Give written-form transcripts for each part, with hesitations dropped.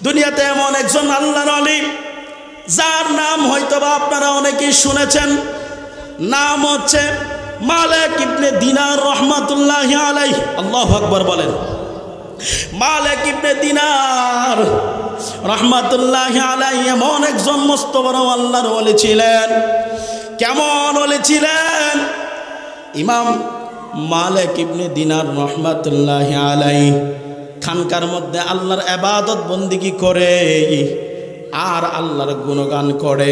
দুনিয়াতে এমন একজন আল্লাহর ওলি যার নাম হয়তোবা আপনারা অনেকেই শুনেছেন, নাম হচ্ছে মালিক ইবনে দিনার রহমাতুল্লাহি আলাইহি। আল্লাহু আকবার বলেন। মালিক ইবনে দিনার রহমাতুল্লাহি আলাইহি এমন একজন মস্ত বড় আল্লাহর ওলি ছিলেন। কেমন ওলি ছিলেন? ইমাম মালিক ইবনে দিনার রহমাতুল্লাহি আলাইহি খানকার মধ্যে আল্লাহর ইবাদত বন্দেগী করে আর আল্লাহর গুণগান করে,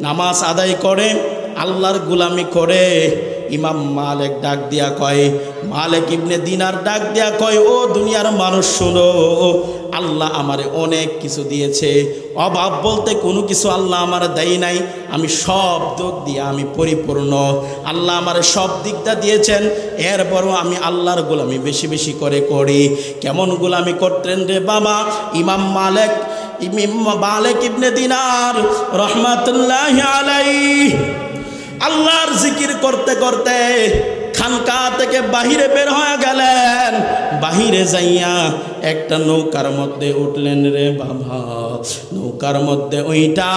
নামাজ আদায় করে, আল্লাহর গোলামি করে। ইমাম মালিক ডাক দিয়া কয়, মালিক ইবনে দিনার ডাক দিয়া কয়, ও দুনিয়ার মানুষ শোনো, আল্লাহ আমারে অনেক কিছু দিয়েছে, অভাব বলতে কোনো কিছু আল্লাহ আমার দেয় নাই। আমি সব দিক দিয়ে আমি পরিপূর্ণ, আল্লাহ আমারে সব দিকটা দিয়েছেন। এরপরও আমি আল্লাহর গোলামি বেশি বেশি করে করি। কেমন গোলামি করতেন রে বাবা ইমাম মালিক ইবনে দিনার রহমাতুল্লাহি আলাইহি? আল্লাহর জিকির করতে করতে খানকা থেকে বাহিরে বের হয়ে গেলেন। বাহিরে যাইয়া একটা নৌকার মধ্যে উঠলেন রে বাবা। নৌকার মধ্যে ওইটা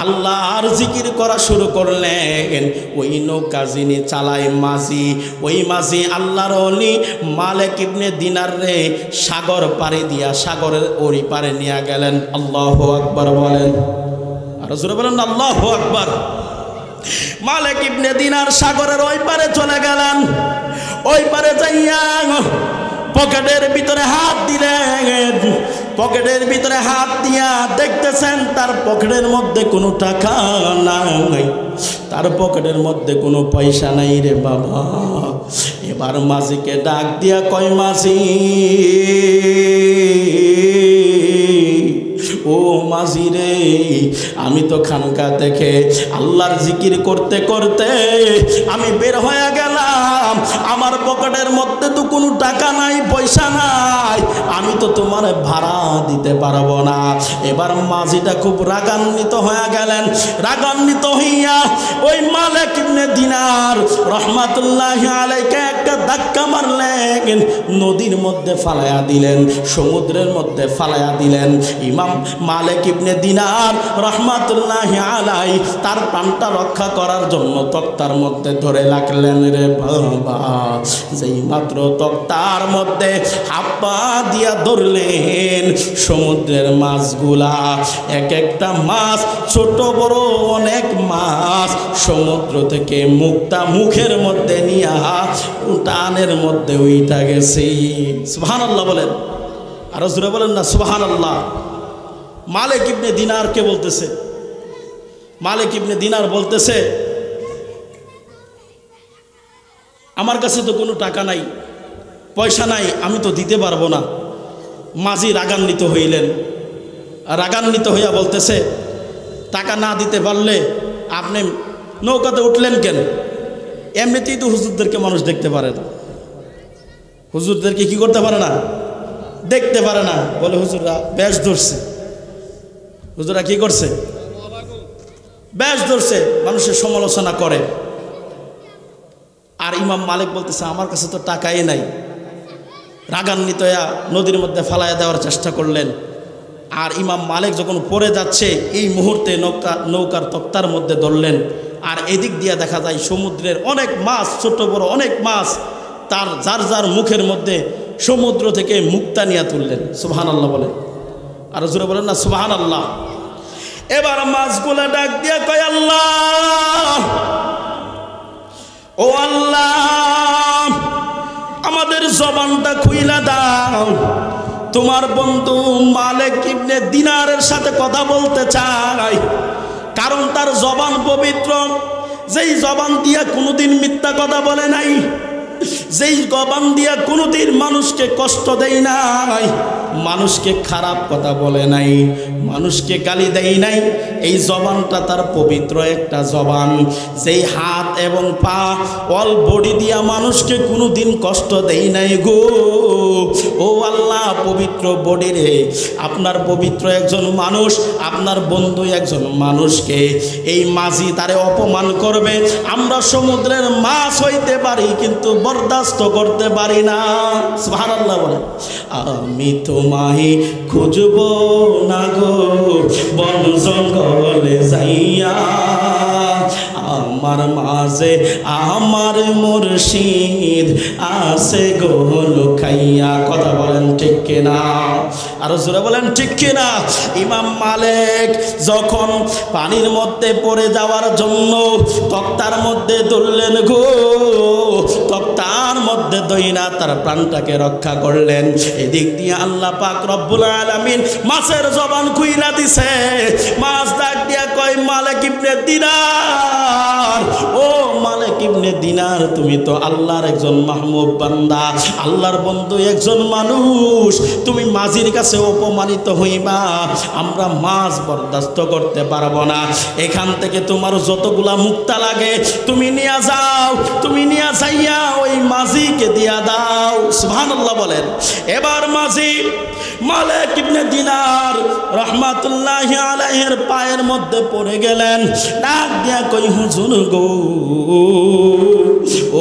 আল্লাহর জিকির করা শুরু করলেন। ওই নৌকা যিনি চালায় মাঝি, ওই মাঝি আল্লাহর ওলি মালিক ইবনে দিনার রে সাগর পাড়ি দিয়া সাগরের ওই পারে নিয়ে গেলেন। আল্লাহু আকবার বলেন। আর জোরে বলেন আল্লাহু আকবার। মালিক ইবনে দিনার সাগরের ওই পারে চলে গেলেন। ওই পারে যাইয়া পকেটের ভিতরে হাত দিলেন। পকেটের ভিতরে হাত দিয়া দেখতেছেন তার পকেটের মধ্যে কোনো টাকা নাই, তার পকেটের মধ্যে কোনো পয়সা নাই রে বাবা। এবার মাঝিকে ডাক দিয়া কয়, মাঝি ও মাঝি রে, আমি তো খানকা থেকে আল্লাহর জিকির করতে করতে আমি বের হয়ে গেলাম, আমার পকেটের মধ্যে তো কোনো টাকা নাই, পয়সা নাই, আমি তো তোমার ভাড়া দিতে পারবো না। এবার মাঝিটা খুব রাগান্বিত হয়ে গেলেন। রাগান্বিত হইয়া ওই মালিক ইবনে দিনার রহমাতুল্লাহি আলাইহি একটা ধাক্কা মারলেন, নদীর মধ্যে ফালাইয়া দিলেন, সমুদ্রের মধ্যে ফালাইয়া দিলেন। ইমাম মালিক ইবনে দিনার রহমাতুল্লাহি আলাইহি তার প্রাণটা রক্ষা করার জন্য তক্তার মধ্যে ধরে রাখলেন রে বাবা। যেই মাত্র তক্তার মধ্যে হাপ্পা দিয়া ধরলেন, সমুদ্রের মাছগুলা এক একটা মাছ, ছোট বড় অনেক মাছ সমুদ্র থেকে মুখের মধ্যে নিয়া টানের মধ্যে উইঠা গেছে। সুবহানাল্লাহ বলেন। আরো জোরে বলেন না সুবহানাল্লাহ। মালিক ইবনে দিনার কে বলতেছে? মালিক ইবনে দিনার বলতেছে, আমার কাছে তো কোনো টাকা নাই, পয়সা নাই, আমি তো দিতে পারবো না। মাঝি রাগান্বিত হইলেন। রাগান্বিত হইয়া বলতেছে, টাকা না দিতে পারলে আপনি নৌকাতে উঠলেন কেন? এমনিতেই তো হুজুরদেরকে মানুষ দেখতে পারে না, হুজুরদেরকে কি করতে পারে না? দেখতে পারে না। বলে হুজুররা বেশ ধরছে। হুজুরা কি করছে? বেশ ধরছে, মানুষের সমালোচনা করে। আর ইমাম মালিক বলতেছে, আমার কাছে তো টাকাই নাই। রাগান্বিত হইয়া নদীর মধ্যে ফালাইয়া দেওয়ার চেষ্টা করলেন। আর ইমাম মালিক যখন পড়ে যাচ্ছে, এই মুহূর্তে নৌকার তক্তার মধ্যে ধরলেন। আর এদিক দিয়ে দেখা যায় সমুদ্রের অনেক মাছ, ছোট বড় অনেক মাছ, তার যার যার মুখের মধ্যে সমুদ্র থেকে মুক্তা নিয়ে তুললেন। সুবহানাল্লাহ বলেন। আর জোরে বলেন না সুবহানাল্লাহ। এবার মাছগুলা ডাক দিয়া কয়, আল্লাহ, ও আল্লাহ, আমাদের জবানটা খুইলা দাও, তোমার বন্ধু মালিক ইবনে দিনারের সাথে কথা বলতে চাই। কারণ তার জবান পবিত্র, যেই জবান দিয়া কোনোদিন মিথ্যা কথা বলে নাই, যেই জবান দিয়া কোনোদিন মানুষকে কষ্ট দেয় নাই, মানুষকে খারাপ কথা বলে নাই, মানুষকে গালি দেয় নাই। এই জবানটা তার পবিত্র একটা জবান। যেই হাত এবং পা অল বডি দিয়া মানুষকে কোনোদিন কষ্ট দেয় নাই গো। ও আল্লাহ, পবিত্র বডি রে, আপনার পবিত্র একজন মানুষ, আপনার বন্ধু একজন মানুষকে এই মাঝি তারে অপমান করবে, আমরা সমুদ্রের মাছ হইতে পারি কিন্তু বরদাস্ত করতে পারি না। সুবহানাল্লাহ বলে। আমি তো তোমায় খুঁজব না গো বন জঙ্গলে যাইয়া, আমার মাঝে আমার মুর্শিদ আছে গো লুকাইয়া। কথা বলেন ঠিক কিনা? আরো জোরে বলেন ঠিক কিনা? ইমাম মালিক যখন পানির মধ্যে পড়ে যাওয়ার জন্য তক্তার মধ্যে তুললেন গো, তক্তার মধ্যে দইনা তার প্রাণটাকে রক্ষা করলেন। এদিক দিয়ে আল্লাহ পাক রব্বুল আলামিন মাছের জবান খুইলা দিছে। মাছ ডাক দিয়া কয়, মালিক ইবনে দিনার, ও মালিক ইবনে দিনার, তুমি তো আল্লাহর একজন মাহমুদ বান্দা, আল্লাহর বন্ধু একজন মানুষ, তুমি মাঝির কাছে অপমানিত হইবা, আমরা মাছ বরদাস্ত করতে পারবো না। এখান থেকে তোমার যতগুলা মুক্তা লাগে তুমি নিয়ে যাও, তুমি নিয়ে যাইয়া ওই মাঝিকে দিয়া দাও। সুবহানাল্লাহ বলেন। এবার মাঝি মালিক ইবনে দিনার রহমাতুল্লাহি আলাইহির পায়ের মধ্যে পড়ে গেলেন। ডাক দিয়া কই, হুজুর গো,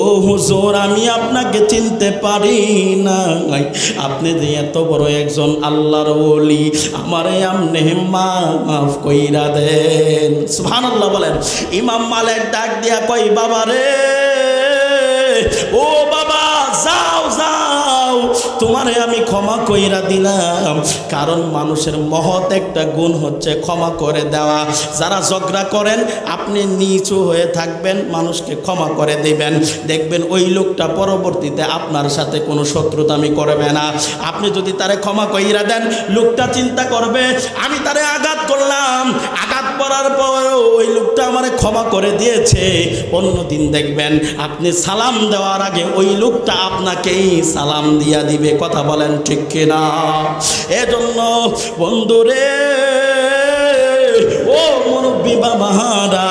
ও হুজুর, আমি আপনাকে চিনতে পারি না, আপনি যে এত বড় একজন আল্লাহর ওলি, আমারে আপনি মাফ কইরা দেন। সুবহানাল্লাহ বলেন। ইমাম মালিক ডাক দিয়া কই, বাবা রে, ও বাবা, যাও যাও, তোমারে আমি ক্ষমা কইরা দিলাম। কারণ মানুষের মহৎ একটা গুণ হচ্ছে ক্ষমা করে দেওয়া। যারা ঝগড়া করেন আপনি নিচু হয়ে থাকবেন, মানুষকে ক্ষমা করে দিবেন, দেখবেন ওই লোকটা পরবর্তীতে আপনার সাথে কোনো শত্রুতামি করবে না। আপনি যদি তারে ক্ষমা কইরা দেন, লোকটা চিন্তা করবে আমি তারে আঘাত করলাম, আঘাত করার পর ওই লোকটা আমারে ক্ষমা করে দিয়েছে। অন্যদিন দেখবেন আপনি সালাম দেওয়ার আগে ওই লোকটা আপনাকেই সালাম দিয়া দিবে। কথা বলেন ঠিক কিনা? এজন্য বন্ধুরে, ও মুরব্বী বাবারা,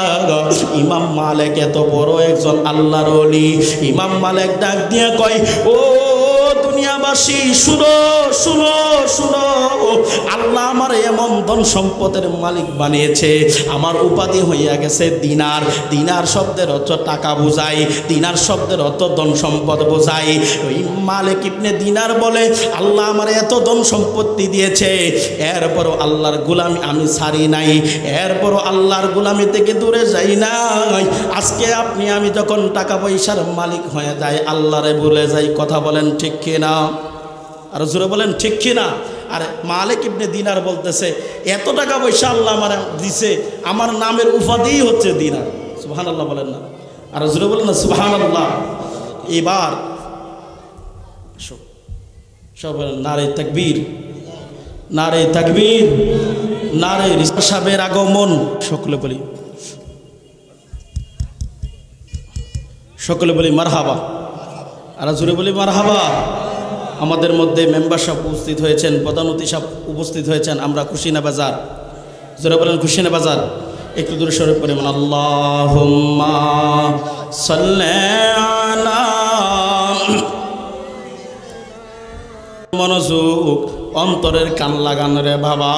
ইমাম মালিক এত বড় একজন আল্লাহর ওলি। ইমাম মালিক ডাক দিয়ে কয়, ও দুনিয়াবাসী, শুনো শুনো শুনো, আল্লাহ আমার এমন ধন সম্পদের মালিক বানিয়েছে, আমার উপাধি হইয়া গেছে দিনার। দিনার শব্দের অর্থ টাকা বোঝায়, দিনার শব্দের অর্থ ধন সম্পদ বোঝায়। ওই মালিক ইবনে দিনার বলে, আল্লাহ আমার এত ধন সম্পত্তি দিয়েছে, এরপরও আল্লাহর গোলামি আমি ছাড়ি নাই, এরপরও আল্লাহর গোলামি থেকে দূরে যাই নাই। আজকে আপনি আমি যখন টাকা পয়সার মালিক হয়ে যাই, আল্লাহরে ভুলে যাই। কথা বলেন ঠিক কিনা? আর জোরে বলেন ঠিক কিনা? আর মালিক ইবনে দিনার বলতেছে, এত টাকা পয়সা আল্লাহ আমার দিছে, আমার নামের উপাধিই হচ্ছে দিনার। সুবহানাল্লাহ বলেন না? আর জোরে বলেন না সুবহানাল্লাহ। এবার সব নারে তাকবীর, নারে তাকবীর, নারে রিসাত সাহেবের আগমন। সকলে বলি, সকলে বলি মারহাবা। আর জোরে বলি মারহাবা। আমাদের মধ্যে মেম্বার সাহেব উপস্থিত হয়েছেন, প্রধান অতিথি সাহেব উপস্থিত হয়েছেন। আমরা খুশিনা বাজার, জোরে বলেন খুশিনা বাজার। একটু দূরে সরে পরিমাণ আল্লাহুম্মা সাল্লি আলা। মনোযোগ, অন্তরের কান লাগান রে বাবা।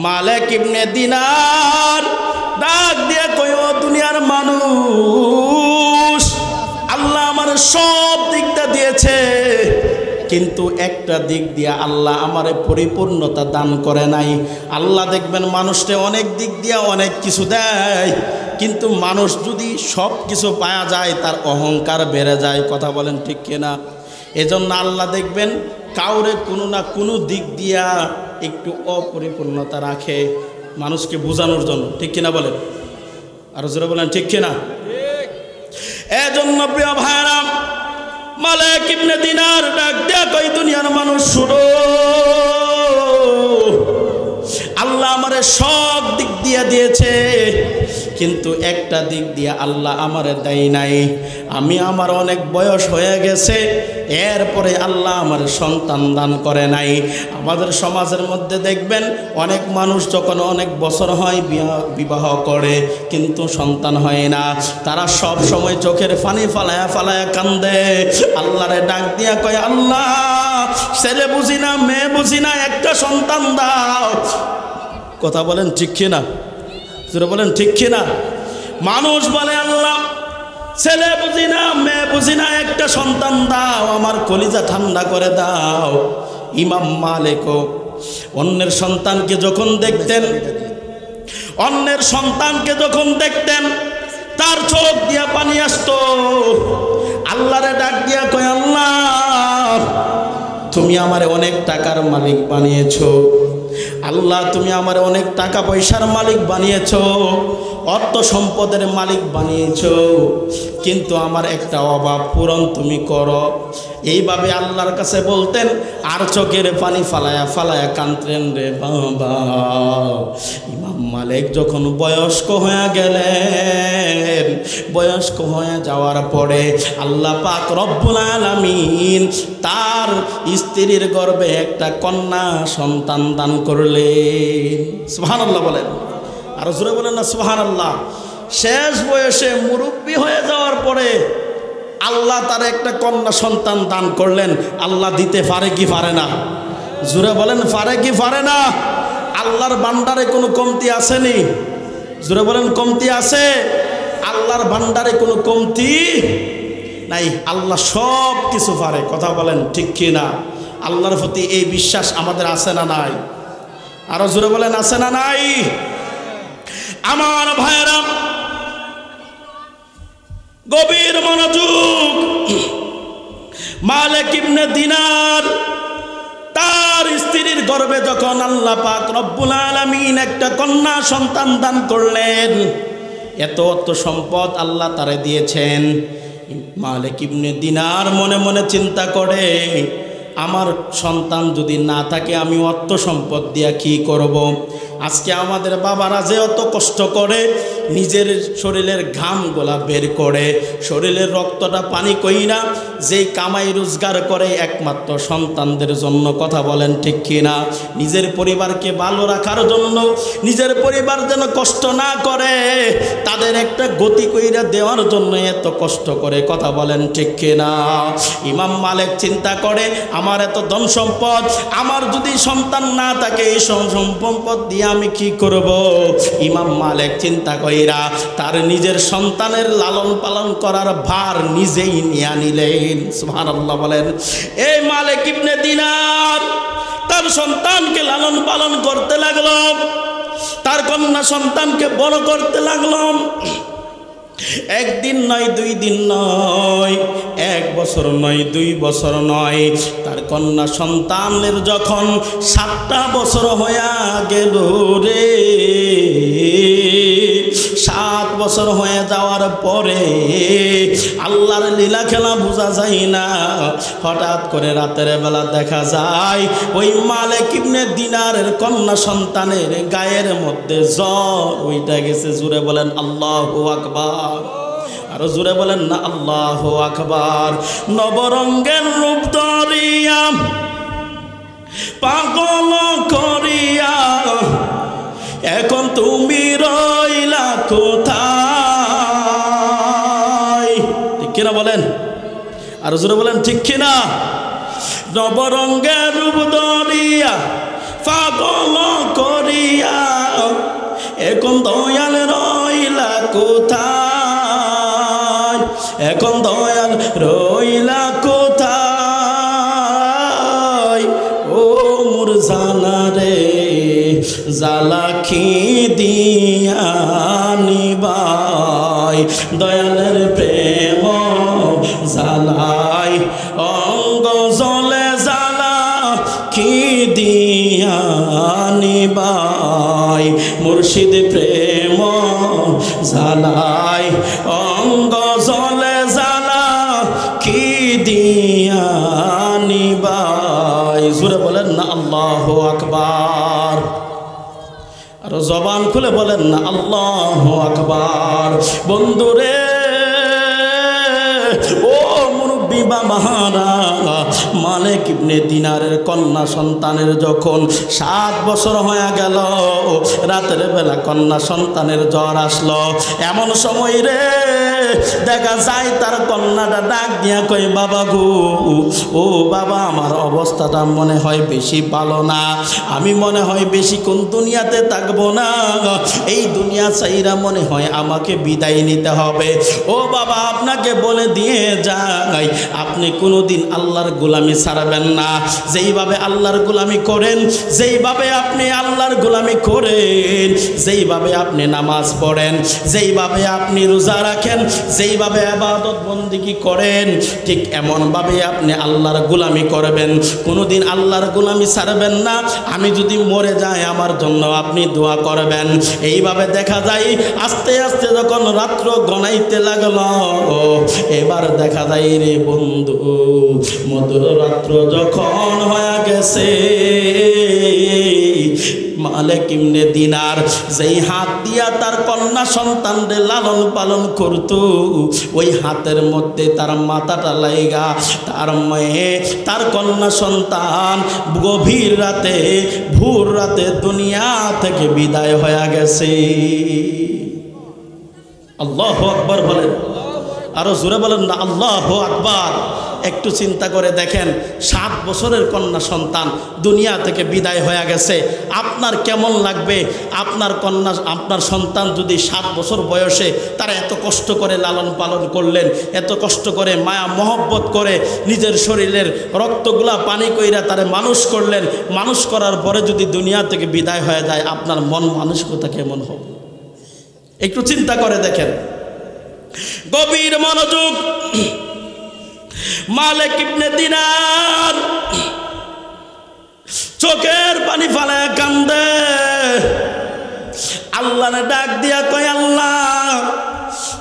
মালিক ইবনে দিনার ডাক দিয়ে কই, ও দুনিয়ার মানুষ, আল্লাহ আমার সব দিকটা দিয়েছে, কিন্তু একটা দিক দিয়ে আল্লাহ আমারে পরিপূর্ণতা দান করে নাই। আল্লাহ দেখবেন মানুষকে অনেক দিক দিয়ে অনেক কিছু দেয়, কিন্তু মানুষ যদি সব কিছু পাওয়া যায় তার অহংকার বেড়ে যায়। কথা বলেন ঠিক কিনা? এজন্য আল্লাহ দেখবেন কাউরে কোনো না কোনো দিক দিয়া একটু অপরিপূর্ণতা রাখে মানুষকে বোঝানোর জন্য। ঠিক কিনা বলেন? আরো জোরে বলেন ঠিক কিনা? এজন্য প্রিয় ভাইরা, মালিক ইবনে দিনার ডাক দেয়া কই, দুনিয়ার মানুষ শুনো, আল্লাহ আমারে সব দিক দিয়া দিয়েছে, কিন্তু একটা দিক দিয়ে আল্লাহ আমারে দেয় নাই। আমি আমার অনেক বয়স হয়ে গেছে, এরপরে আল্লাহ আমার সন্তান দান করে নাই। আমাদের সমাজের মধ্যে দেখবেন অনেক মানুষ যখন অনেক বছর হয় বিবাহ করে, কিন্তু সন্তান হয় না। তারা সব সময় চোখের পানি ফালায়া ফালায়া কান্দে, আল্লাহরে ডাক দিয়া কয়, আল্লাহ ছেলে বুঝি না, মেয়ে বুঝি না, একটা সন্তান দাও। কথা বলেন ঠিক কিনা? জোরে বলেন ঠিক কিনা? মানুষ বলে, আল্লাহ ছেলে বুঝি না, মেয়ে বুঝি না, একটা সন্তান দাও, আমার কলিজা ঠান্ডা করে দাও। ইমাম মালিকও অন্যের সন্তানকে যখন দেখতেন, অন্যের সন্তানকে যখন দেখতেন তার চোখ দিয়া পানি আসতো। আল্লাহরে ডাক দিয়া কয়, আল্লাহ তুমি আমারে অনেক টাকার মালিক বানিয়েছো, আল্লাহ তুমি আমারে অনেক টাকা পয়সার মালিক বানিয়েছো, অর্থ সম্পদের মালিক বানিয়েছো, কিন্তু আমার একটা অভাব পূরণ তুমি করো। এইভাবে আল্লাহর কাছে বলতেন, আর চোখের পানি ফালায়া ফালায়া কাঁদতেন রে বাবা। ইমাম মালিক যখন বয়স্ক হয়ে গেলেন, বয়স্ক হয়ে যাওয়ার পরে আল্লাহ পাক রব্বুল আলামিন তার স্ত্রীর গর্ভে একটা কন্যা সন্তান দান করলেন। সুবহানাল্লাহ বলেন, আর জোরে বলেন না সুবহানাল্লাহ। শেষ বয়সে মুরব্বী হয়ে যাওয়ার পরে আল্লাহ তার একটা কন্যা সন্তান দান করলেন। আল্লাহ দিতে পারে কি পারে না? জোরে বলেন, পারে কি পারে না? আল্লাহর ভান্ডারে কোনো কমতি আসেনি? জোরে বলেন, কমতি আছে? আল্লাহর ভান্ডারে কোনো কমতি নাই। আল্লাহ সব কিছু পারে। কথা বলেন ঠিক কি না? আল্লাহর প্রতি এই বিশ্বাস আমাদের আছে না নাই? আরো জোরে বলেন, আছে না নাই? আমার ভাইরা গভীর মনোযোগ। মালিক ইবনে দিনার তার স্ত্রীর গর্ভে যখন আল্লাহ পাক রব্বুল আলামিন একটা কন্যা সন্তান দান করলেন, এত অর্থ সম্পদ আল্লাহ তারে দিয়েছেন। মালিক ইবনে দিনার মনে মনে চিন্তা করে, আমার সন্তান যদি না থাকে আমি অর্থ সম্পদ দিয়া কি করব। আজকে আমাদের বাবারা যে অত কষ্ট করে, নিজের শরীরের ঘাম গোলা বের করে, শরীরের রক্তটা পানি কইরা যেই কামাই রোজগার করে একমাত্র সন্তানদের জন্য। কথা বলেন ঠিক কিনা? নিজের পরিবারকে ভালো রাখার জন্য, নিজের পরিবার যেন কষ্ট না করে, তাদের একটা গতি কইরা দেওয়ার জন্য এত কষ্ট করে। কথা বলেন ঠিক কিনা? ইমাম মালিক চিন্তা করে, আমার এত ধন সম্পদ, আমার যদি সন্তান না থাকে এই সম্পদ দিয়ে আমি কি করব। ইমাম মালিক চিন্তা কইরা তার নিজের সন্তানের লালন পালন করার ভার নিজেই নিয়ে নিলেন। সুবহানাল্লাহ বলেন। এই মালিক ইবনে দিনার তার সন্তানকে লালন পালন করতে লাগলো, তার কন্যা সন্তানকে বড় করতে লাগলো। একদিন নয়, 2 দিন নয়, 1 বছর নয়, 2 বছর নয়, তার কন্যা সন্তানের যখন 7টা বছর হয়ে গেল রে, 7 বছর হয়ে যাওয়ার পরে আল্লাহর লীলা খেলা বোঝা যায় না। হঠাৎ করে রাতের বেলা দেখা যায় ওই মালিক ইবনে দিনারের কন্যা সন্তানের গায়ের মধ্যে জ্বর উঠে গেছে। জোরে বলেন আল্লাহু আকবার। আরো জোরে বলেন না আল্লাহু আকবার। নবরঙ্গের রূপ ধরিয়া পাগল করিয়া এখন তুমি রইলা কোথায়? ঠিক কিনা বলেন? আরো জোরে বলেন ঠিক কিনা? নবরঙ্গের রূপ ধরিয়া পাগল করিয়া এখন দয়াল রইলা কোথায়? এখন দয়াল রইলা কোথায়? ও মোর জানা রে, জালা কি দিয়া নিবাই, দয়ালের প্রেম জালাই অঙ্গ জলে জালা কি দিয়া নিবাই, মুর্শিদ প্রেম জালাই অঙ্গ জলে জালা কি দিয়া নিবাই। জোরে বলেন না আল্লাহু আকবার। আর জবান খুলে বলেন না আল্লাহু আকবার। বন্ধুরে, ও মুরব্বি বাবারা, মালিক ইবনে দিনারের কন্যা সন্তানের যখন 7 বছর হয়ে গেল, রাতের বেলা কন্যা সন্তানের জ্বর আসলো। এমন সময় রে দেখা যায় তার কন্যাটা ডাক দিয়া কই, বাবা গো, ও বাবা, আমার অবস্থাটা মনে হয় বেশি ভালো না, আমি মনে হয় বেশিক্ষণ দুনিয়াতে থাকবো না, এই দুনিয়া চাইরা মনে হয় আমাকে বিদায় নিতে হবে। ও বাবা, আপনাকে বলে দিয়ে যাই, আপনি কোনোদিন আল্লাহর গোলামি ছাড়বেন না। যেইভাবে আল্লাহর গোলামি করেন, যেইভাবে আপনি আল্লাহর গোলামি করেন, যেইভাবে আপনি নামাজ পড়েন, যেইভাবে আপনি রোজা রাখেন, যেইভাবে ইবাদত বন্দেগী করেন, ঠিক এমনভাবে আপনি আল্লাহর গোলামি করবেন। কোনোদিন আল্লাহর গোলামি ছাড়বেন না। আমি যদি মরে যাই আমার জন্য আপনি দোয়া করবেন। এইভাবে দেখা যায় আস্তে আস্তে যখন রাত্র গনাইতে লাগলো, এবার দেখা যায় রে বন্ধু, মধ্যরাত্র যখন হয়ে গেছে, মালিক ইবনে দিনার যেই হাত দিয়া তার কন্যা সন্তানদের লালন পালন করত, ওই হাতের মধ্যে তার মাথাটা লাইগা তার মেয়ে, তার কন্যা সন্তান গভীর রাতে, ভোর রাতে দুনিয়া থেকে বিদায় হয়ে গেছে। আল্লাহু আকবার বলেন, আরো জোরে বলেন না আল্লাহু আকবার। একটু চিন্তা করে দেখেন, 7 বছরের কন্যা সন্তান দুনিয়া থেকে বিদায় হয়ে গেছে, আপনার কেমন লাগবে? আপনার কন্যা, আপনার সন্তান যদি 7 বছর বয়সে তারা এত কষ্ট করে লালন পালন করলেন, এত কষ্ট করে মায়া মহব্বত করে নিজের শরীরের রক্তগুলা পানি কইরা তারে মানুষ করলেন, মানুষ করার পরে যদি দুনিয়া থেকে বিদায় হয়ে যায়, আপনার মন মানসিকতা কেমন হবে? একটু চিন্তা করে দেখেন। গভীর মনোযোগ। মালিক ইবনে দিনার চোখের পানি ফালায় কান্দে, আল্লাহরে ডাক দিয়া কয়, আল্লাহ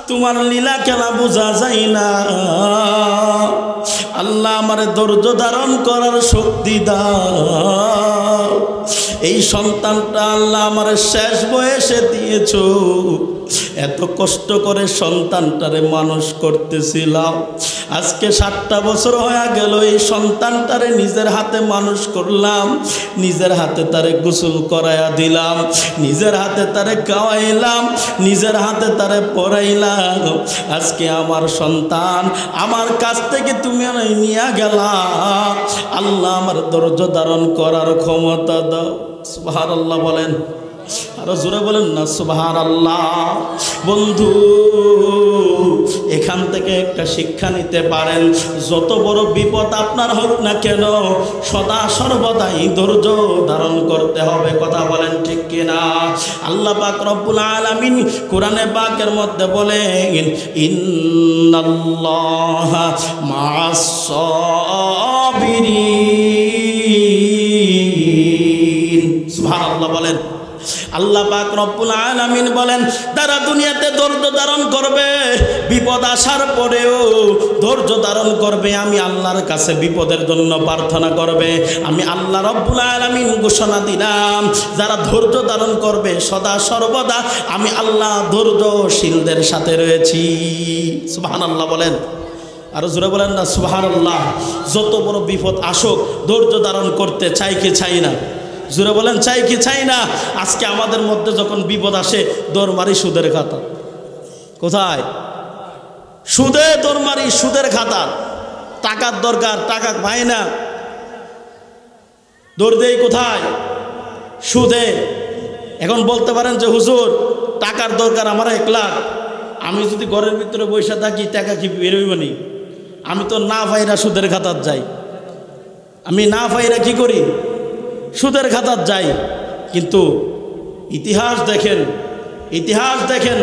তোমার লীলা খেলা বোঝা যায় না, আল্লাহ আমার ধৈর্য ধারণ করার শক্তি দাও। এই সন্তানটা আল্লাহ আমার শেষ বয়সে দিয়েছো, এত কষ্ট করে সন্তানটারে মানুষ করতেছিলাম, আজকে 7টা বছর হয়ে গেল, এই সন্তানটারে নিজের হাতে মানুষ করলাম, নিজের হাতে তারে গোসল করাইয়া দিলাম, নিজের হাতে তারে খাওয়াইলাম, নিজের হাতে তারে পড়াইলাম। আজকে আমার সন্তান আমার কাছ থেকে তুমি নিয়ে গেলা, আল্লাহ আমার ধৈর্য ধারণ করার ক্ষমতা দাও। সুবহানাল্লাহ বলেন, আরো জোরে বলেন না সুবহানাল্লাহ। বন্ধু, এখান থেকে একটা শিক্ষা নিতে পারেন, যত বড় বিপদ আপনার হোক না কেন, সদা সর্বদাই ধৈর্য ধারণ করতে হবে। কথা বলেন ঠিক কিনা? আল্লাহ পাক রব্বুল আলামিন কোরআনে পাকের মধ্যে বলেন, ইন্নাল্লাহা মা'আস সাবিরিন। সুবহানাল্লাহ বলেন। আল্লাহ পাক রব্বুল আলামিন বলেন, তারা দুনিয়াতে ধৈর্য ধারণ করবে, বিপদ আসার পরেও ধৈর্য ধারণ করবে, আমি আল্লাহর কাছে বিপদের জন্য প্রার্থনা করবে। আমি আল্লাহ রব্বুল আলামিন ঘোষণা দিলাম, যারা ধৈর্য ধারণ করবে সদা সর্বদা আমি আল্লাহ ধৈর্যশীলদের সাথে রয়েছি। সুবহানাল্লাহ বলেন, আরো জোরে বলেন না সুবহানাল্লাহ। যত বড় বিপদ আসুক ধৈর্য ধারণ করতে চাই কি চাই না? জোরে বলেন চাই কি চাই না? আজকে আমাদের মধ্যে যখন বিপদ আসে দৌড় মারি সুদের খাতা। কোথায়? সুদে দৌড় মারি, সুদের খাতা। টাকার দরকার, টাকা পাই না, দৌড় দেই কোথায়? সুদে। এখন বলতে পারেন যে হুজুর টাকার দরকার আমার 1 লাখ, আমি যদি ঘরের ভিতরে বসে থাকি টাকা কি বেরোইব নি? আমি তো না পাইরা সুদের খাতার যাই, আমি না পাইরা কি করি? সুদের খাতার যাই। কিন্তু ইতিহাস দেখেন, ইতিহাস দেখেন,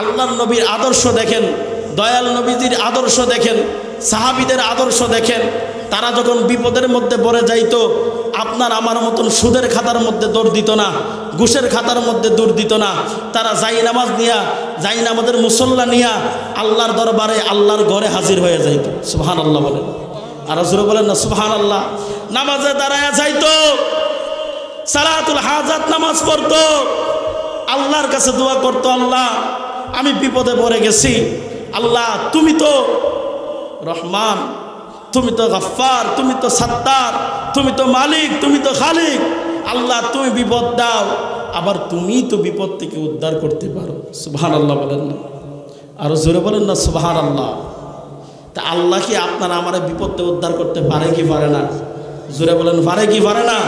আল্লাহর নবীর আদর্শ দেখেন, দয়াল নবীজির আদর্শ দেখেন, সাহাবীদের আদর্শ দেখেন। তারা যখন বিপদের মধ্যে পড়ে যাইতো, আপনার আমার মতন সুদের খাতার মধ্যে দৌড় দিত না, ঘুষের খাতার মধ্যে দৌড় দিত না। তারা জাইনামাজ নিয়া, জাইনামাজের মুসল্লা নিয়া আল্লাহর দরবারে, আল্লাহর ঘরে হাজির হয়ে যাইত। সুবহানাল্লাহ বলেন, আর জোরে বলেন না সুবহানাল্লাহ। নামাজে দাঁড়ায়া যাইতো, সালাতুল হাজাত নামাজ পড়তো, আল্লাহর কাছে দোয়া করতো, আল্লাহ আমি বিপদে পড়ে গেছি, আল্লাহ তুমি তো রহমান, তুমি তো গফফার, তুমি তো সত্তার, তুমি তো মালিক, তুমি তো খালিক, আল্লাহ তুমি বিপদ দাও, আবার তুমি তো বিপদ থেকে উদ্ধার করতে পারো। সুবহানাল্লাহ বলেন না, আরো জোরে বলেন না সুবহানাল্লাহ। তা আল্লাহ কি আপনার আমার বিপদ থেকে উদ্ধার করতে পারে কি পারে না? জোরে বলেন পারে কি পারে না?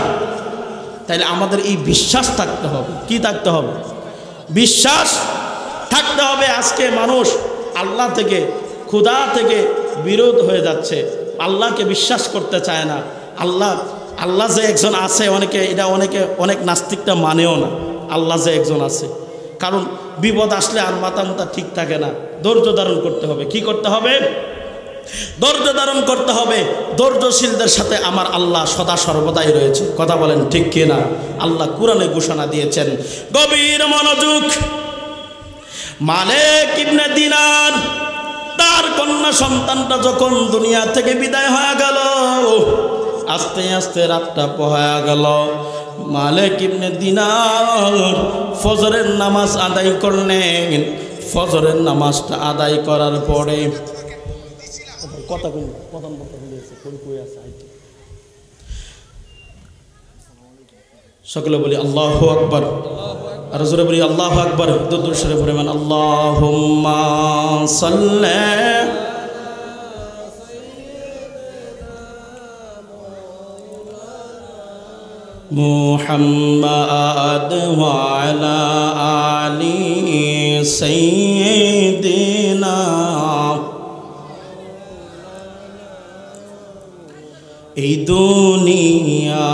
তাইলে আমাদের এই বিশ্বাস থাকতে হবে। কি থাকতে হবে? বিশ্বাস থাকতে হবে। আজকে মানুষ আল্লাহ থেকে, খোদা থেকে বিরোধ হয়ে যাচ্ছে, আল্লাহকে বিশ্বাস করতে চায় না। আল্লাহ যে একজন আছে, অনেক নাস্তিকটা মানেও না আল্লাহ যে একজন আছে। কারণ বিপদ আসলে আর মাথা ঠিক থাকে না। ধৈর্য ধারণ করতে হবে। কি করতে হবে? ধৈর্য ধারণ করতে হবে। ধৈর্যশীলদের সাথে আমার আল্লাহ সদা সর্বদাই রয়েছে। কথা বলেন ঠিক কিনা? আল্লাহ কুরআনে ঘোষণা দিয়েছেন। গভীর মনোযোগ। মালিক ইবনে দিনার তার কন্যা সন্তানটা যখন দুনিয়া থেকে বিদায় হয়ে গেল, আস্তে আস্তে রাতটা পোহায়া গেল। মালিক ইবনে দিনার ফজরের নামাজ আদায় করলেন। ফজরের নামাজটা আদায় করার পরে সকলে বলি আল্লাহু আকবার। আর জোরে বলি আল্লাহু আকবার। দুরূদ শরীফ পড়ে মান আল্লাহুম্মা সাল্লি মুহাম্মাদ ওয়া আলা আলি সাইয়্যিদিনা। এই দুনিয়া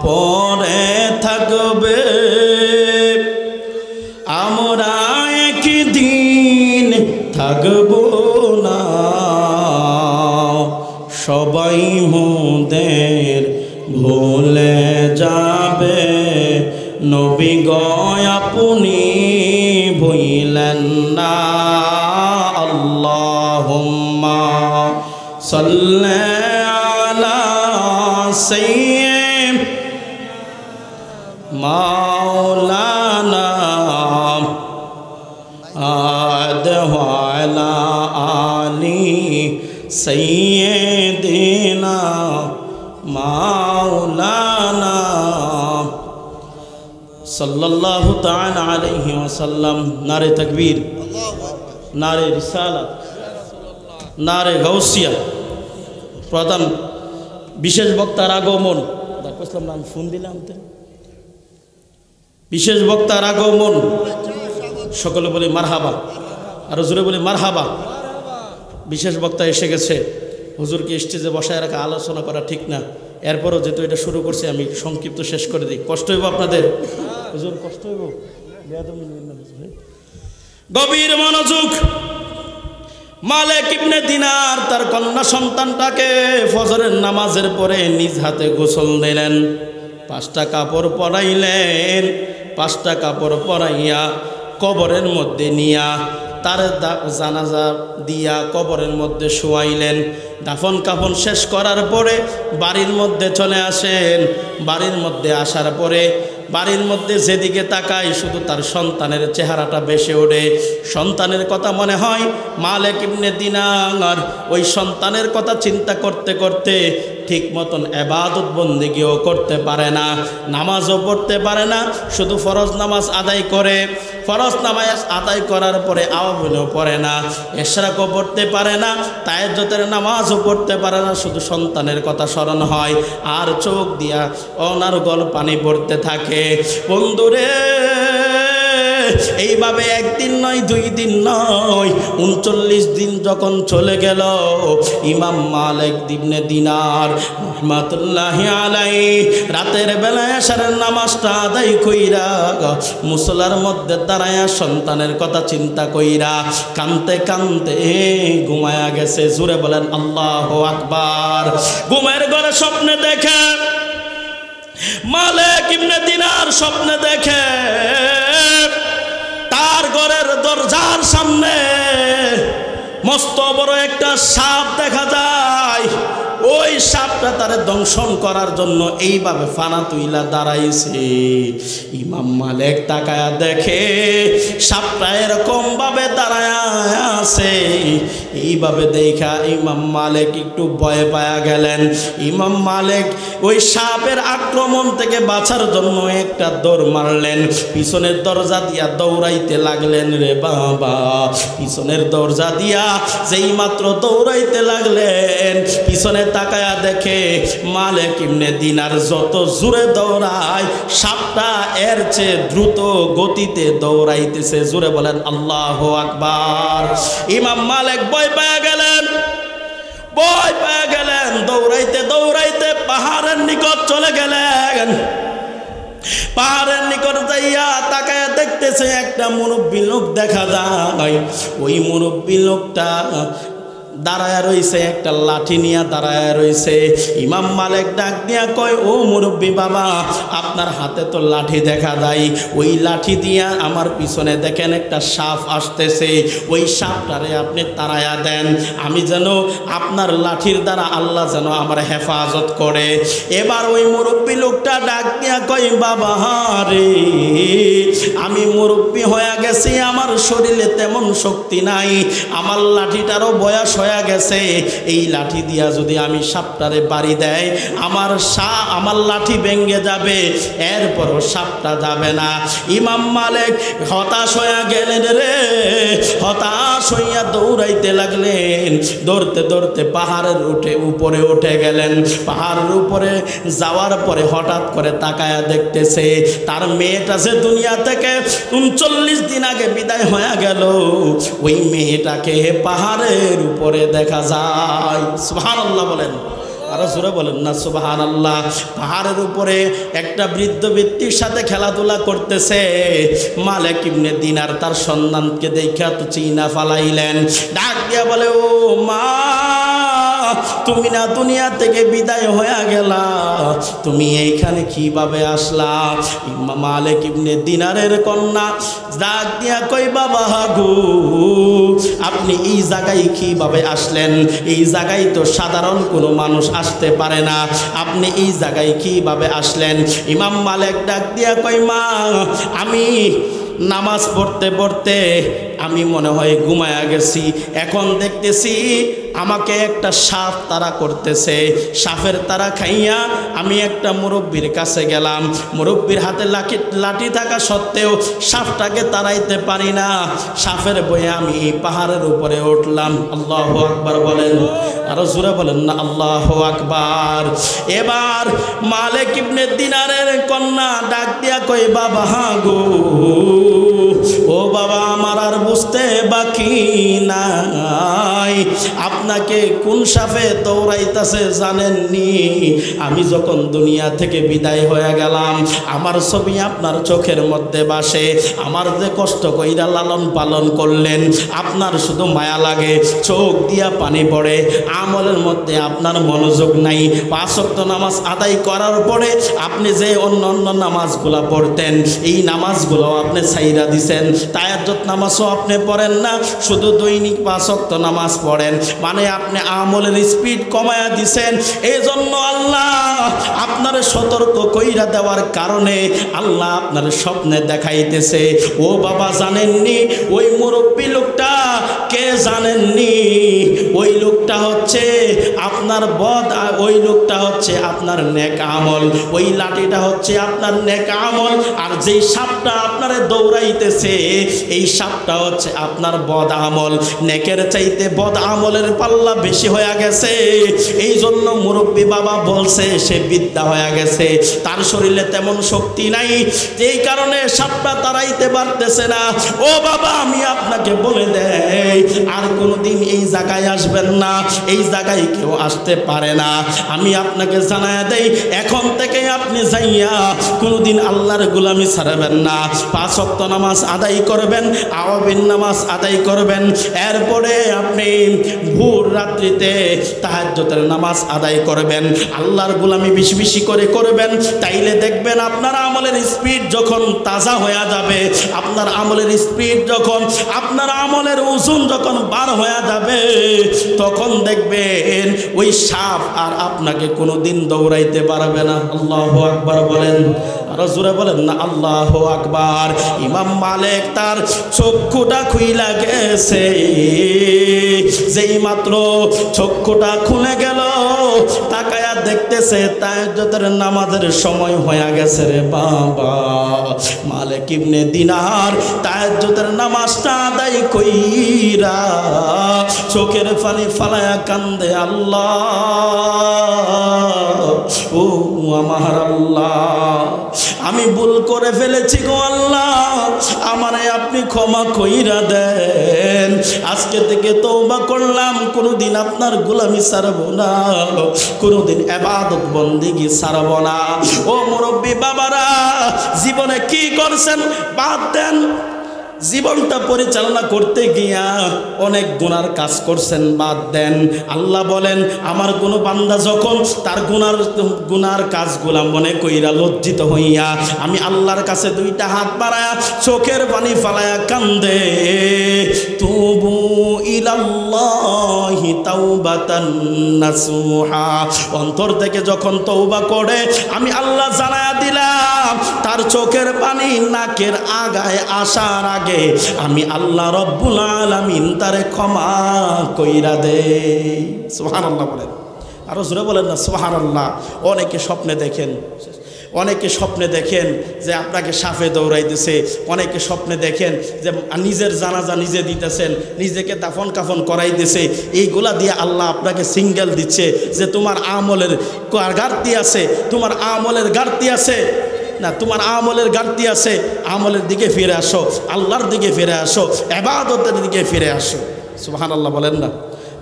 পরে থাকবে, আমরা একদিন থাকব না। সবাই মোদের ভুলে যাবে, নবী গো আপনি ভুলেন না। আল্লাহুম্মা সাল্লি আলা সাইয়্যিদ মাওলানা আদ ওয়া আলা আলি সাইয়্যিদিনা মাওলানা সাল্লাল্লাহু তাআলা আলাইহি ওয়াসাল্লাম। নারে তাকবীর, নারে রিসালাত, নারে গাউসিয়া। প্রধান বিশেষ বক্তার আগমন। নাম ফোন দিলাম তো। বিশেষ বক্তার আগমন। সকলে বলি মারহাবা। আর জোরে বলি মারহাবা। বিশেষ বক্তা এসে গেছে। হুজুরকে স্টেজে বসায় রাখা, আলোচনা করা ঠিক না। এরপরও যেহেতু এটা শুরু করছি, আমি সংক্ষিপ্ত শেষ করে দিই। কষ্ট হইব আপনাদের? হুজুর কষ্ট হইব? গভীর মনোযোগ। মালিক ইবনে দিনার তার কন্যা সন্তানটাকে ফজরের নামাজের পরে নিজ হাতে গোসল দিলেন। 5টা কাপড় পরাইলেন। 5টা কাপড় পরাইয়া কবরের মধ্যে নিয়া তার জানাজা দিয়া কবরের মধ্যে শোয়াইলেন। দাফন কাফন শেষ করার পরে বাড়ির মধ্যে চলে আসেন। বাড়ির মধ্যে আসার পরে বাড়ির মধ্যে যেদিকে তাকাই শুধু তার সন্তানের চেহারাটা ভেসে ওঠে। সন্তানের কথা মনে হয়। মালিক ইবনে দিনার ওই সন্তানের কথা চিন্তা করতে করতে ঠিক মতন ইবাদত বন্দেগীও করতে পারে না, নামাজও পড়তে পারে না। শুধু ফরজ নামাজ আদায় করে, ফরজ নামাজ আদায় করার পরে আওয়ামও পড়ে না, ইশরাকও পড়তে পারে না, তাহাজ্জুদের নামাজও পড়তে পারে না। শুধু সন্তানের কথা স্মরণ হয় আর চোখ দিয়া অনার্গল পানি পড়তে থাকে। বন্ধুরে, এইভাবে একদিন নয়, 2 দিন নয়, 39 দিন যখন চলে গেল, ইমাম মালিক ইবনে দিনার রাহমাতুল্লাহি আলাইহি রাতের বেলায় আশরের নামাজটা আদায় কইরা মুসল্লার মধ্যে দাঁড়ায়া সন্তানের কথা চিন্তা কইরা কানতে কানতে ঘুমায়া গেছে। জোরে বলেন আল্লাহু আকবার। ঘুমের ঘরে স্বপ্নে দেখে, মালিক ইবনে দিনার স্বপ্নে দেখে তার ঘরের দরজার সামনে মস্ত বড় একটা সাপ দেখা যায়। ওই সাপটা তারে দংশন করার জন্য এইভাবে ফানা তুইলা দাঁড়াইছে। ইমাম মালিক তাকায়া দেখে সাপটা এরকম ভাবে দাঁড়ায়া আছে। এইভাবে দেখা ইমাম মালিক একটু ভয় পায়া গেলেন। ইমাম মালিক ওই সাপের আক্রমণ থেকে বাঁচার জন্য একটা দৌড় মারলেন। পিছনের দরজা দিয়া দৌড়াইতে লাগলেন। রে বাবা, পিছনের দরজা দিয়া যেই মাত্র দৌড়াইতে লাগলেন, পিছনে তাকায়া দেখে মালিক ইবনে দিনার যত জোরে দৌড়ায়, সাপটা এর চেয়ে দ্রুত গতিতে দৌড়াইতেছে। জোরে বলেন আল্লাহু আকবার। ইমাম মালিক ভয় পেয়ে গেলেন। ভয় পেয়ে গেলেন, দৌড়াইতে দৌড়াইতে পাহাড়ের নিকট চলে গেলেন। পাহাড়ের নিকট যাইয়া তাকায় দেখতেছে একটা মুরব্বী লোক দেখা যায়। ওই মুরব্বী লোকটা দাঁড়ায় রইছে, একটা লাঠি নিয়ে দাঁড়ায় রইছে। ইমাম মালিক ডাক দিয়া কয়, ও মুরব্বী বাবা, আপনার হাতে তো লাঠি দেখা যায়, ওই লাঠি দিয়া আমার পিছনে দেখেন একটা সাপ আসতেছে, ওই সাপটারে আপনি তাড়ায়া দেন, আমি যেন আপনার লাঠির দ্বারা আল্লাহ যেন আমার হেফাজত করে। এবার ওই মুরব্বী লোকটা ডাক দিয়া কয়, বাবা রে, আমি মুরব্বী হয়ে গেছি, আমার শরীরে তেমন শক্তি নাই, আমার লাঠিটারও বয়স হয়ে গেছে, এই লাঠি দিয়া যদি আমি সাপটারে বাড়ি দেয় আমার লাঠি ভেঙে যাবে, এরপরও সাপটা যাবে না। ইমাম মালিক হতাশ হয়ে গেলেন রে, হতাশ হইয়া দৌড়াইতে লাগলেন। দৌড়তে দৌড়তে পাহাড়ের উপরে উঠে গেলেন। পাহাড়ের উপরে যাওয়ার পরে হঠাৎ করে তাকায়া দেখতেছে তার মেয়েটা যে দুনিয়া থেকে 39 দিন আগে বিদায় হয়ে গেল, ওই মেয়েটাকে পাহাড়ের উপরে দেখা যায়। সুবহানাল্লাহ বলেন, আরো জোরে বলেন না সুবহানাল্লাহ। পাহাড়ের উপরে একটা বৃদ্ধ ব্যক্তির সাথে খেলাধুলা করতেছে। মালিক ইবনে দিনার তার সন্তানকে দেখা তো চিনা ফালাইলেন, ডাক দিয়া বলে, ও মা, তুমি না দুনিয়া থেকে বিদায় হয়ে গেলা, তুমি এইখানে কিভাবে আসলা? মালিক ইবনে দিনারের কন্যা ডাক দিয়া কই, বাবা গো, আপনি এই জায়গায় কিভাবে আসলেন? এই জায়গায় তো সাধারণ কোনো মানুষ আসতে পারে না, আপনি এই জায়গায় কিভাবে আসলেন? ইমাম মালিক ডাক দিয়া কই, মা, আমি নামাজ পড়তে পড়তে আমি মনে হয় ঘুমায়া গেছি, এখন দেখতেছি আমাকে একটা সাপ তাড়া করতেছে। সাপের তাড়া খাইয়া আমি একটা মুরব্বীর কাছে গেলাম, মুরব্বীর হাতে লাঠি থাকা সত্ত্বেও সাপটাকে তাড়াইতে পারি না, সাপের ভয়ে আমি পাহাড়ের উপরে উঠলাম। আল্লাহু আকবার বলেন, আরো জোরে বলেন না আল্লাহু আকবার। এবার মালিক ইবনে দিনারের কন্যা ডাক দিয়া কই, বাবা গো, ও বাবা, আমার আর বুঝতে বাকি নাই, আপনাকে কোন সাপে দৌড়াইতেছে জানেননি? আমি যখন দুনিয়া থেকে বিদায় হয়ে গেলাম, আমার ছবি আপনার চোখের মধ্যে ভাসে, আমার যে কষ্ট কইরা লালন পালন করলেন, আপনার শুধু মায়া লাগে, চোখ দিয়া পানি পড়ে, আমলের মধ্যে আপনার মনোযোগ নাই। 5 ওয়াক্ত নামাজ আদায় করার পরে আপনি যে অন্য অন্য নামাজগুলো পড়তেন, এই নামাজগুলো আপনি ছাইরা দিছেন, তাহাজ্জুদ নামাজও আপনি পড়েন না, শুধু দৈনিক 5 ওয়াক্ত নামাজ পড়েন, মানে আপনি আমলের স্পিড কমায়া দিছেন। এই জন্য আল্লাহ আপনার সতর্ক কইরা দেওয়ার কারণে আল্লাহ আপনার স্বপ্নে দেখাইতেছে। ও বাবা, জানেননি ওই মুরব্বী লোকটা কে? জানেননি? ওই লোকটা হচ্ছে আপনার ওই লোকটা হচ্ছে আপনার নেক আমল, ওই লাঠিটা হচ্ছে আপনার নেক আমল, আর যেই সাপটা আপনারে দৌড়াইতেছে এই সাপটা হচ্ছে আপনার বদ আমল। নেকের চাইতে বদ আমলের পাল্লা বেশি হয়ে গেছে, এই জন্য মুরব্বী বাবা বলছে সে বিদ্যা হয়ে গেছে, তার শরীরে তেমন শক্তি নাই, এই কারণে সাপটা তাড়াইতে পারতেছে না। ও বাবা, আমি আপনাকে বলে দেই, আর কোনোদিন এই জায়গায় আসবেন না, এই জায়গায় কেউ আসতে পারে না। আমি আপনাকে জানায় দেই, এখন থেকে আপনি যাইয়া কোনোদিন আল্লাহর গোলামি ছাড়বেন না, 5 ওয়াক্ত নামাজ আদায় করবেন, আওয়াবিন নামাজ আদায় করবেন, এরপরে আপনি ভোর রাত্রিতে তাহাজ্জুদের নামাজ আদায় করবেন, আল্লাহর গোলামি বেশি বেশি করে করবেন। তাইলে দেখবেন আপনার আমলের স্পিড যখন তাজা হয়ে যাবে, আপনার আমলের স্পিড যখন, আপনার আমলের ওজন যখন বার হয়ে যাবে, তখন দেখবেন ওই সাপ আর আপনাকে কোনোদিন দৌড়াইতে পারবে না। আল্লাহু আকবার বলেন, আরো জোরে বলেন না আল্লাহু আকবার। ইমাম মালিক তার চক্ষুটা খুইলা গেছে, যেই মাত্র চক্ষুটা খুলে গেল, তাকায়া দেখতেছে তাহাজ্জুদের নামাজের সময় হয়ে গেছে রে বাবা। মালিক ইবনে দিনার তাহাজ্জুদের নামাজটা আদায় কইরা চোখের পানি ফালায়া কান্দে, আল্লাহ, ও আমার আল্লাহ, আমি ভুল করে ফেলেছি গো আল্লাহ, আমারে আপনি ক্ষমা কইরা দেন। আজকে থেকে তওবা করলাম, কোনোদিন আপনার গোলামি ছাড়ব না, কোনোদিন ইবাদত বন্দেগী ছাড়ব না। ও মুরব্বী বাবারা, জীবনে কি করছেন বাদ দেন। জীবনটা পরিচালনা করতে গিয়া অনেক গুনার কাজ করছেন, বাদ দেন। আল্লাহ বলেন, আমার কোনো বান্দা যখন তার গুনার কাজগুলা মনে কইরা লজ্জিত হইয়া আমি আল্লাহর কাছে দুইটা হাত বাড়ায়া চোখের পানি ফালায়া কান্দে, তুবু ইলাল্লাহি তাওবাতান নাসুহা, অন্তর থেকে যখন তওবা করে আমি আল্লাহ জানায়া দিলাম তার চোখের পানি নাকের আগায় আসার আগে আমি আল্লাহ রব্বুল আলামিন তারে ক্ষমা কইরা দেই। সুবহানাল্লাহ বলেন, আরো জোরে বলেন না সুবহানাল্লাহ। অনেকে স্বপ্নে দেখেন যে আপনাকে সাফে দৌড়াইতেছে, অনেকে স্বপ্নে দেখেন যে নিজের জানাজা নিজে দিতেছেন, নিজেকে দাফন কাফন করাইতেছে। এইগুলা দিয়ে আল্লাহ আপনাকে সিঙ্গেল দিচ্ছে যে তোমার আমলের ঘাটতি আছে, তোমার আমলের ঘাটতি আছে না, তোমার আমলের ঘাটতি আছে, আমলের দিকে ফিরে আসো, আল্লাহর দিকে ফিরে আসো, ইবাদতের দিকে ফিরে আসো। সুবহানাল্লাহ বলেন না,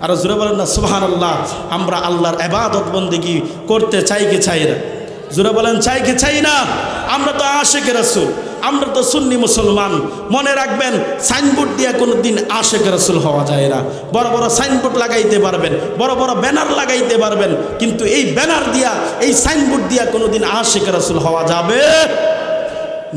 আরো জোরে বলেন না সুবহানাল্লাহ। আমরা আল্লাহর ইবাদত বন্দেগী করতে চাই কি চাই না? জোরে বলেন, চাই কি চাই না? আমরা তো আশিক রাসূল, আমরা তো সুন্নি মুসলমান। মনে রাখবেন, সাইনবোর্ড দিয়ে কোনো দিন আশিক রাসূল হওয়া যায় না। বড় বড় সাইনবোর্ড লাগাইতে পারবেন, বড় বড় ব্যানার লাগাইতে পারবেন, কিন্তু এই ব্যানার দিয়া, এই সাইনবোর্ড দিয়া কোনো দিন আশিক রাসূল হওয়া যাবে?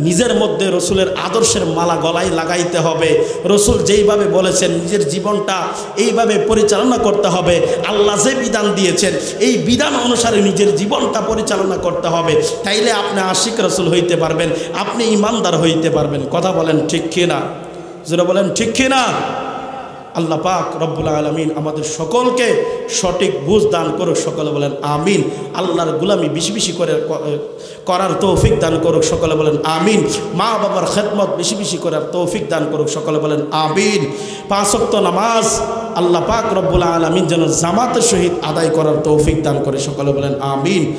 নিজের মধ্যে রসুলের আদর্শের মালা গলায় লাগাইতে হবে। রসুল যেইভাবে বলেছেন নিজের জীবনটা এইভাবে পরিচালনা করতে হবে। আল্লাহ যে বিধান দিয়েছেন এই বিধান অনুসারে নিজের জীবনটা পরিচালনা করতে হবে। তাইলে আপনি আশিক রসুল হইতে পারবেন, আপনি ইমানদার হইতে পারবেন। কথা বলেন ঠিক কিনা? যারা বলেন ঠিক কিনা? আল্লাহ পাক রব্বুল আলামিন আমাদের সকলকে সঠিক বুঝ দান করুক। সকলে বলেন আমিন। আল্লাহর গোলামি বেশি বেশি করে করার তৌফিক দান করুক। সকলে বলেন আমিন। মা বাবার খেদমত বেশি বেশি করার তৌফিক দান করুক। সকলে বলেন আমিন। 5 ওয়াক্ত নামাজ আল্লাহ পাক রব্বুল আলামিন যেন জামাতের সহিত আদায় করার তৌফিক দান করে। সকলে বলেন আমিন।